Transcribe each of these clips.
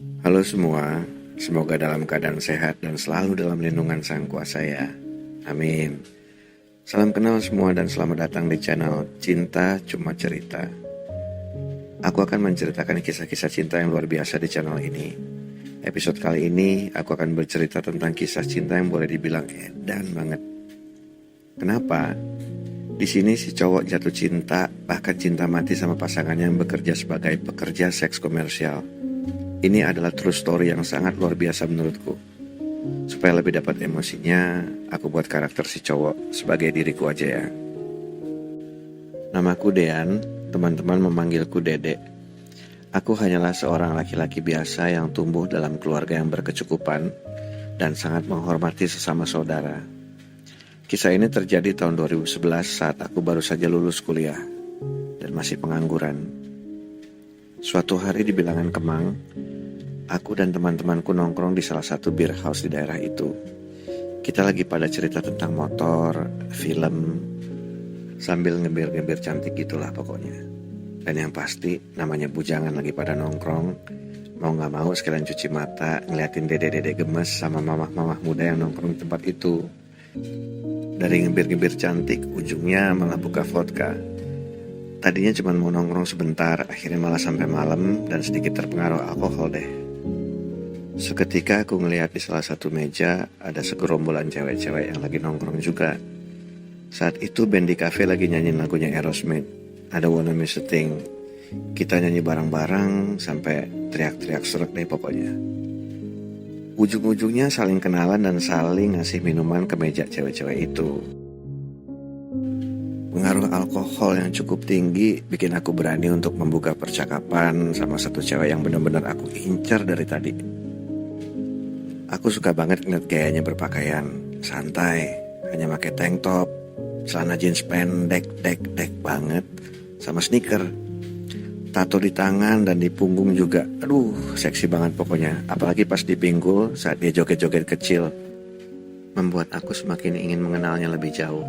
Halo semua, semoga dalam keadaan sehat dan selalu dalam lindungan Sang Kuasa ya. Amin. Salam kenal semua dan selamat datang di channel Cinta Cuma Cerita. Aku akan menceritakan kisah-kisah cinta yang luar biasa di channel ini. Episode kali ini aku akan bercerita tentang kisah cinta yang boleh dibilang edan banget. Kenapa? Di sini si cowok jatuh cinta, bahkan cinta mati sama pasangannya yang bekerja sebagai pekerja seks komersial. Ini adalah true story yang sangat luar biasa menurutku. Supaya lebih dapat emosinya, aku buat karakter si cowok sebagai diriku aja ya. Namaku Dean, teman-teman memanggilku Dede. Aku hanyalah seorang laki-laki biasa yang tumbuh dalam keluarga yang berkecukupan dan sangat menghormati sesama saudara. Kisah ini terjadi tahun 2011 saat aku baru saja lulus kuliah dan masih pengangguran. Suatu hari di bilangan Kemang, aku dan teman-temanku nongkrong di salah satu beer house di daerah itu. Kita lagi pada cerita tentang motor, film, sambil ngebir-ngebir cantik gitulah pokoknya. Dan yang pasti namanya bujangan lagi pada nongkrong. Mau gak mau sekalian cuci mata ngeliatin dede-dede gemes sama mamah-mamah muda yang nongkrong di tempat itu. Dari ngebir-ngebir cantik, ujungnya malah buka vodka. Tadinya cuma mau nongkrong sebentar, akhirnya malah sampai malam dan sedikit terpengaruh alkohol deh. Seketika aku ngelihat di salah satu meja ada segerombolan cewek-cewek yang lagi nongkrong juga. Saat itu band di cafe lagi nyanyiin lagunya Aerosmith, Ada Wanna Miss a Thing. Kita nyanyi bareng-bareng sampai teriak-teriak serak deh pokoknya. Ujung-ujungnya saling kenalan dan saling ngasih minuman ke meja cewek-cewek itu. Pengaruh alkohol yang cukup tinggi bikin aku berani untuk membuka percakapan sama satu cewek yang benar-benar aku incar dari tadi. Aku suka banget ngeliat gayanya berpakaian santai, hanya pakai tank top, celana jeans pendek, dek banget, sama sneaker. Tato di tangan dan di punggung juga, aduh seksi banget pokoknya. Apalagi pas di pinggul saat dia joget-joget kecil, membuat aku semakin ingin mengenalnya lebih jauh.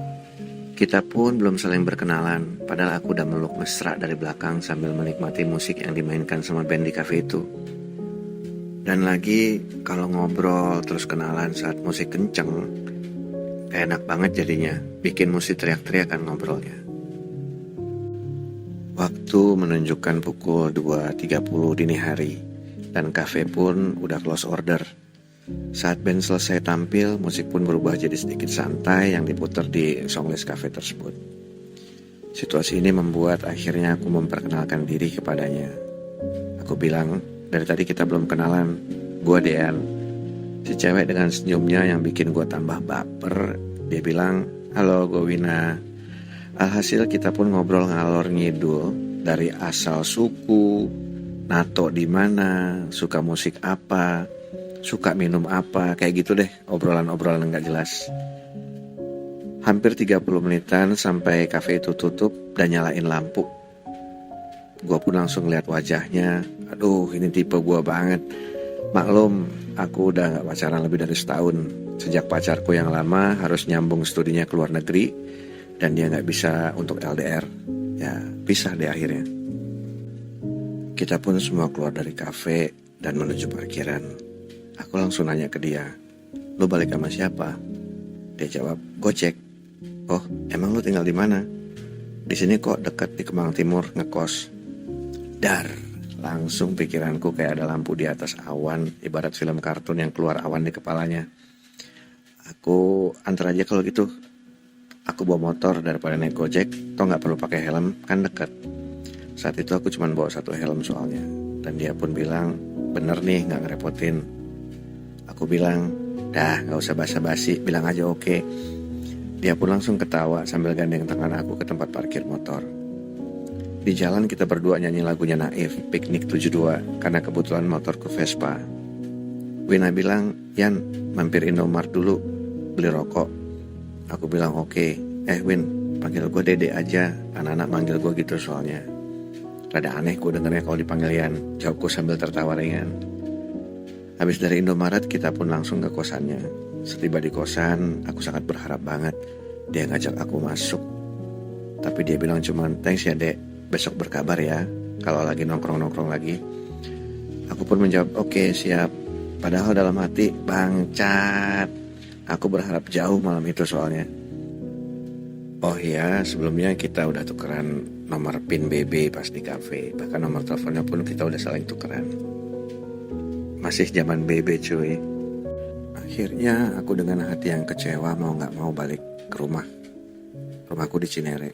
Kita pun belum saling berkenalan, padahal aku udah meluk mesra dari belakang sambil menikmati musik yang dimainkan sama band di cafe itu. Dan lagi kalau ngobrol terus kenalan saat musik kenceng, kayak enak banget jadinya, bikin musik teriak-teriakan ngobrolnya. Waktu menunjukkan pukul 2.30 dini hari, dan cafe pun udah close order. Saat band selesai tampil, musik pun berubah jadi sedikit santai yang diputar di songlist cafe tersebut. Situasi ini membuat akhirnya aku memperkenalkan diri kepadanya. Aku bilang, dari tadi kita belum kenalan, gue Dean. Si cewek dengan senyumnya yang bikin gue tambah baper, dia bilang, halo gue Wina. Alhasil kita pun ngobrol ngalor ngidul dari asal suku, nato di mana, suka musik apa, suka minum apa, kayak gitu deh, obrolan-obrolan gak jelas. Hampir 30 menitan sampai kafe itu tutup dan nyalain lampu. Gue pun langsung lihat wajahnya, aduh ini tipe gue banget. Maklum, aku udah gak pacaran lebih dari setahun. Sejak pacarku yang lama harus nyambung studinya ke luar negeri, dan dia gak bisa untuk LDR. Ya, pisah deh akhirnya. Kita pun semua keluar dari kafe dan menuju parkiran. Aku langsung nanya ke dia, lu balik sama siapa? Dia jawab, Gojek. Oh, emang lu tinggal di mana? Di sini kok dekat di Kemang Timur ngekos. Dar, langsung pikiranku kayak ada lampu di atas awan, ibarat film kartun yang keluar awan di kepalanya. Aku antar aja kalau gitu. Aku bawa motor daripada naik Gojek, toh nggak perlu pakai helm, kan dekat. Saat itu aku cuma bawa satu helm soalnya, dan dia pun bilang, bener nih nggak ngerepotin. Aku bilang, dah gak usah basa-basi, bilang aja oke. Dia pun langsung ketawa sambil gandeng tangan aku ke tempat parkir motor. Di jalan kita berdua nyanyi lagunya Naif, Piknik 72, karena kebetulan motorku Vespa. Wina bilang, Yan, mampir Indomaret dulu, beli rokok. Aku bilang oke. Win, panggil gue Dede aja, anak-anak manggil gue gitu soalnya. Rada aneh gue dengernya kalau dipanggil Yan, jawabku sambil tertawa ringan. Habis dari Indomaret kita pun langsung ke kosannya. Setiba di kosan, aku sangat berharap banget dia ngajak aku masuk. Tapi dia bilang cuman, thanks ya dek, besok berkabar ya kalau lagi nongkrong-nongkrong lagi. Aku pun menjawab, oke siap. Padahal dalam hati, bangcat. Aku berharap jauh malam itu soalnya. Oh iya, sebelumnya kita udah tukeran nomor PIN BB pas di kafe. Bahkan nomor teleponnya pun kita udah saling tukeran. Masih zaman BB cuy. Akhirnya aku dengan hati yang kecewa mau gak mau balik ke rumah. Rumahku di Cinere.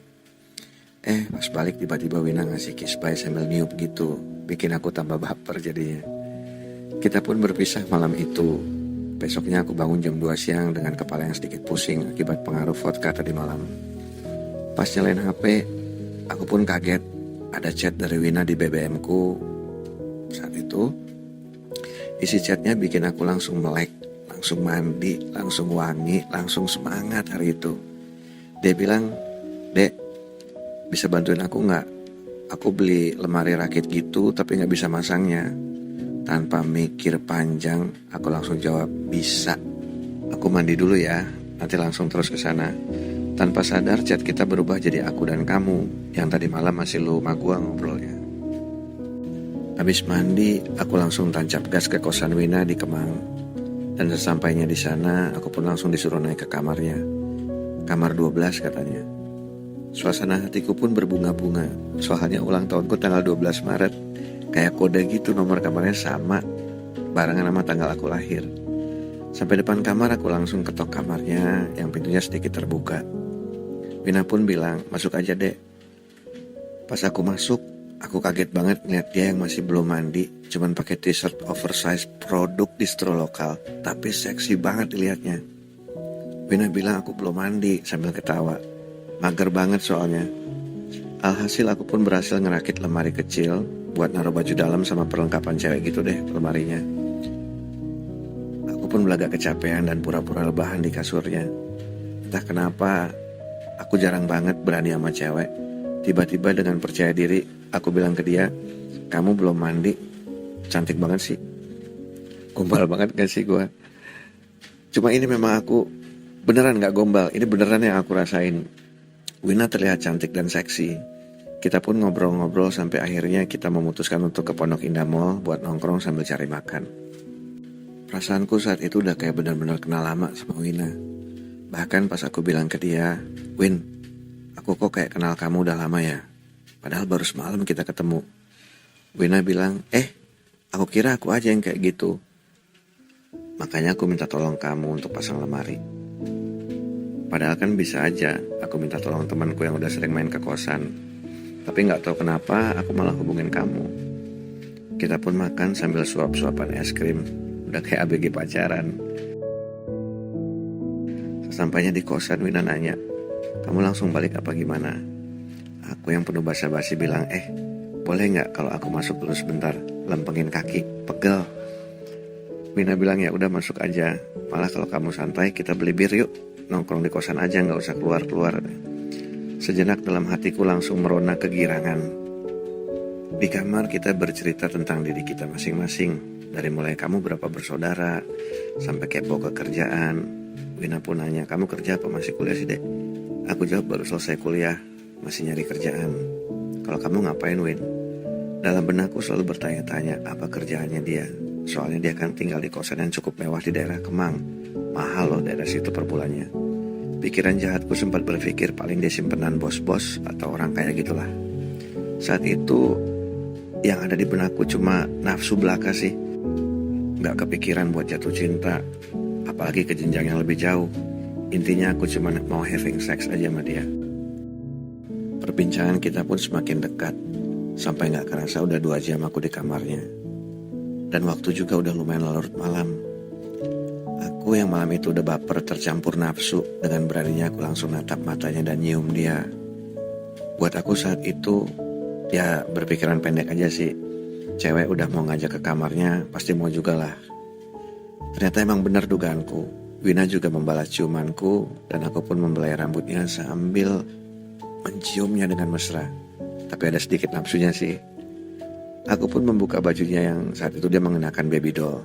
Pas balik tiba-tiba Wina ngasih kiss bye sambil niup gitu. Bikin aku tambah baper jadinya. Kita pun berpisah malam itu. Besoknya aku bangun jam 2 siang dengan kepala yang sedikit pusing akibat pengaruh vodka tadi malam. Pas nyalain HP, aku pun kaget ada chat dari Wina di BBM ku. Saat itu, isi chatnya bikin aku langsung melek, langsung mandi, langsung wangi, langsung semangat hari itu. Dia bilang, "Dek, bisa bantuin aku gak? Aku beli lemari rakit gitu tapi gak bisa masangnya." Tanpa mikir panjang, aku langsung jawab, "Bisa. Aku mandi dulu ya, nanti langsung terus ke sana." Tanpa sadar chat kita berubah jadi aku dan kamu, yang tadi malam masih lu sama gua ngobrolnya. Habis mandi, aku langsung tancap gas ke kosan Wina di Kemang. Dan sesampainya di sana, aku pun langsung disuruh naik ke kamarnya. Kamar 12 katanya. Suasana hatiku pun berbunga-bunga. Soalnya ulang tahunku tanggal 12 Maret. Kayak kode gitu, nomor kamarnya sama, barengan sama tanggal aku lahir. Sampai depan kamar aku langsung ketok kamarnya yang pintunya sedikit terbuka. Wina pun bilang, "Masuk aja dek." Pas aku masuk, aku kaget banget ngeliat dia yang masih belum mandi, cuman pakai t-shirt oversize produk distro lokal, tapi seksi banget dilihatnya. Wina bilang aku belum mandi sambil ketawa. Mager banget soalnya. Alhasil aku pun berhasil ngerakit lemari kecil buat naruh baju dalam sama perlengkapan cewek gitu deh lemarinya. Aku pun belagak kecapean dan pura-pura rebahan di kasurnya. Entah kenapa, aku jarang banget berani sama cewek. Tiba-tiba dengan percaya diri, aku bilang ke dia, "Kamu belum mandi, cantik banget sih." Gombal banget gak sih gue? Cuma ini memang aku beneran gak gombal, ini beneran yang aku rasain. Wina terlihat cantik dan seksi. Kita pun ngobrol-ngobrol sampai akhirnya kita memutuskan untuk ke Pondok Indah Mall buat nongkrong sambil cari makan. Perasaanku saat itu udah kayak benar-benar kenal lama sama Wina. Bahkan pas aku bilang ke dia, "Win, aku kok kayak kenal kamu udah lama ya? Padahal baru semalam kita ketemu." Wina bilang, "Aku kira aku aja yang kayak gitu. Makanya aku minta tolong kamu untuk pasang lemari." Padahal kan bisa aja aku minta tolong temanku yang udah sering main ke kosan. Tapi gak tahu kenapa aku malah hubungin kamu. Kita pun makan sambil suap-suapan es krim. Udah kayak ABG pacaran. Sesampainya di kosan, Wina nanya, "Kamu langsung balik apa gimana?" Aku yang penuh basa-basi bilang, "Boleh gak kalau aku masuk dulu sebentar, lempengin kaki, pegel." Wina bilang, "Ya udah masuk aja. Malah kalau kamu santai kita beli bir yuk. Nongkrong di kosan aja, gak usah keluar-keluar." Sejenak dalam hatiku langsung merona kegirangan. Di kamar kita bercerita tentang diri kita masing-masing. Dari mulai kamu berapa bersaudara, sampai kepo ke kerjaan. Wina pun nanya, "Kamu kerja apa masih kuliah sih dek?" Aku jawab, "Baru selesai kuliah, masih nyari kerjaan." "Kalau kamu ngapain Win?" Dalam benakku selalu bertanya-tanya apa kerjaannya dia. Soalnya dia kan tinggal di kosan yang cukup mewah di daerah Kemang. Mahal loh daerah situ per bulannya. Pikiran jahatku sempat berpikir paling dia simpenan bos-bos atau orang kaya gitulah. Saat itu yang ada di benakku cuma nafsu belaka sih. Gak kepikiran buat jatuh cinta, apalagi ke jenjang yang lebih jauh. Intinya aku cuma mau having sex aja sama dia. Perbincangan kita pun semakin dekat. Sampai gak kerasa udah 2 jam aku di kamarnya. Dan waktu juga udah lumayan larut malam. Aku yang malam itu udah baper tercampur nafsu. Dengan beraninya aku langsung natap matanya dan nyium dia. Buat aku saat itu, ya berpikiran pendek aja sih. Cewek udah mau ngajak ke kamarnya, pasti mau juga lah. Ternyata emang benar dugaanku. Wina juga membalas ciumanku, dan aku pun membelai rambutnya sambil menciumnya dengan mesra. Tapi ada sedikit nafsunya sih. Aku pun membuka bajunya yang saat itu dia mengenakan baby doll.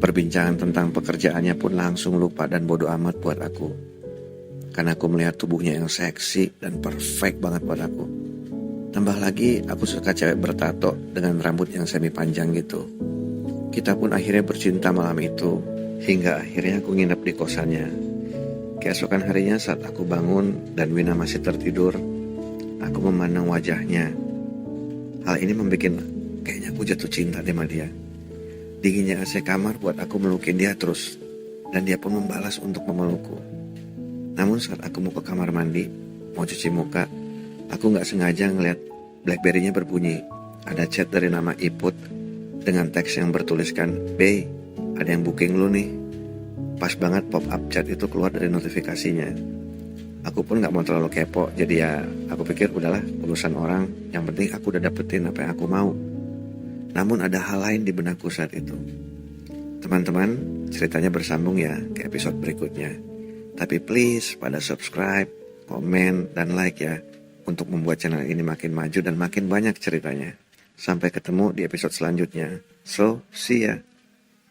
Perbincangan tentang pekerjaannya pun langsung lupa dan bodo amat buat aku. Karena aku melihat tubuhnya yang seksi dan perfect banget buat aku. Tambah lagi aku suka cewek bertato dengan rambut yang semi panjang gitu. Kita pun akhirnya bercinta malam itu, hingga akhirnya aku nginep di kosannya. Keesokan harinya saat aku bangun dan Wina masih tertidur, aku memandang wajahnya. Hal ini membuat kayaknya aku jatuh cinta sama dia. Dinginnya AC kamar buat aku melukin dia terus, dan dia pun membalas untuk memelukku. Namun saat aku mau ke kamar mandi, mau cuci muka, aku gak sengaja ngeliat BlackBerry-nya berbunyi. Ada chat dari nama Iput dengan teks yang bertuliskan, "Bey, ada yang booking lu nih." Pas banget pop-up chat itu keluar dari notifikasinya. Aku pun gak mau terlalu kepo, jadi ya aku pikir udahlah urusan orang, yang penting aku udah dapetin apa yang aku mau. Namun ada hal lain di benakku saat itu. Teman-teman, ceritanya bersambung ya ke episode berikutnya. Tapi please pada subscribe, komen, dan like ya, untuk membuat channel ini makin maju dan makin banyak ceritanya. Sampai ketemu di episode selanjutnya. So, see ya.